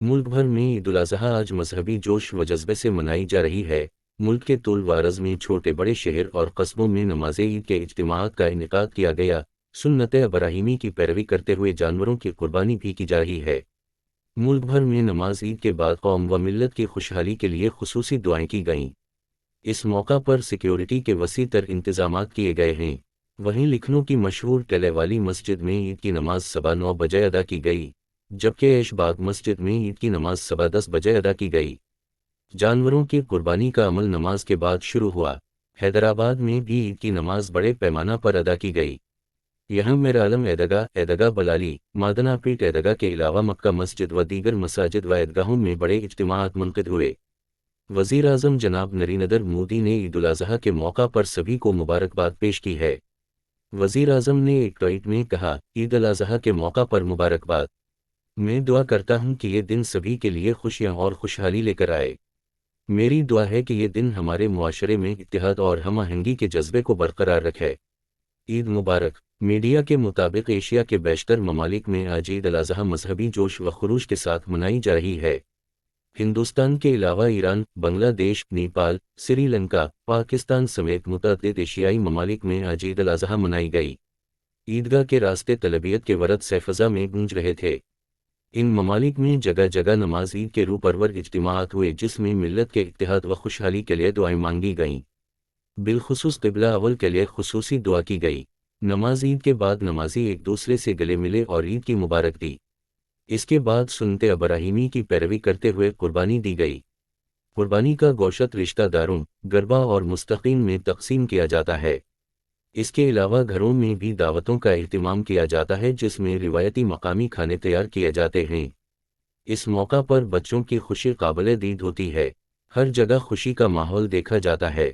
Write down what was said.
मुल्क भर में ईद उल अज़हा आज मजहबी जोश व जज्बे से मनाई जा रही है। मुल्क के तुल व अरज़ में छोटे बड़े शहर और कस्बों में नमाज ईद के इज्तिमाअत का इनेकाद किया गया। सुन्नत इब्राहीमी की पैरवी करते हुए जानवरों की कुर्बानी भी की जा रही है। मुल्क भर में नमाज ईद के बाद कौम व मिल्लत की खुशहाली के लिए खुसूसी दुआएं की गईं। इस मौका पर सिक्योरिटी के वसी तर इंतजामात किए गए हैं। वहीं लखनऊ की मशहूर टले वाली मस्जिद में ईद की नमाज सवा 9 बजे अदा की गई, जबकि ऐशबाग मस्जिद में ईद की नमाज सवा 10 बजे अदा की गई। जानवरों की कुर्बानी का अमल नमाज के बाद शुरू हुआ। हैदराबाद में भी ईद की नमाज बड़े पैमाना पर अदा की गई। यहाँ मेरालम ईदगाह बलाली, मादनापीठ ईदगाह के अलावा मक्का मस्जिद व दीगर मसाजिद व ईदगाहों में बड़े इज्तिमाअत मुनक़िद हुए। वज़ीर आज़म जनाब नरेंद्र मोदी ने ईद उल अज़हा के मौका पर सभी को मुबारकबाद पेश की है। वज़ीर आज़म ने एक ट्वीट में कहा, ईद उल अज़हा के मौका पर मुबारकबाद। मैं दुआ करता हूँ कि ये दिन सभी के लिए खुशियाँ और खुशहाली लेकर आए। मेरी दुआ है कि ये दिन हमारे मुआशरे में इत्तेहाद और हम आहंगी के जज्बे को बरकरार रखे। ईद मुबारक। मीडिया के मुताबिक एशिया के बेशतर ममालिक में आज ईद उल अज़हा मजहबी जोश व खरूश के साथ मनाई जा रही है। हिंदुस्तान के अलावा ईरान, बांग्लादेश, नेपाल, श्रीलंका, पाकिस्तान समेत मुतअद्दिद एशियाई ममालिक में आज ईद उल अज़हा मनाई गई। ईदगाह के रास्ते तलबियत के वरद सैफ़ज़ा में गूंज रहे थे। इन ममालिक में जगह जगह नमाज ईद के रूह परवर इज्तिमाअत हुए, जिसमें मिल्लत के इत्तेहाद व खुशहाली के लिए दुआएं मांगी गईं। बिलखुसूस क़िबला अव्वल के लिए खुसूसी दुआ की गई। नमाज ईद के बाद नमाजी एक दूसरे से गले मिले और ईद की मुबारक दी। इसके बाद सुन्नत इब्राहीमी की पैरवी करते हुए कुर्बानी दी गई। कुर्बानी का गोश्त रिश्तेदारों, गरबा और मुस्तकीन में तकसीम किया जाता है। इसके अलावा घरों में भी दावतों का एहतिमाम किया जाता है, जिसमें रिवायती मकामी खाने तैयार किए जाते हैं। इस मौका पर बच्चों की खुशी काबिल दीद होती है। हर जगह खुशी का माहौल देखा जाता है।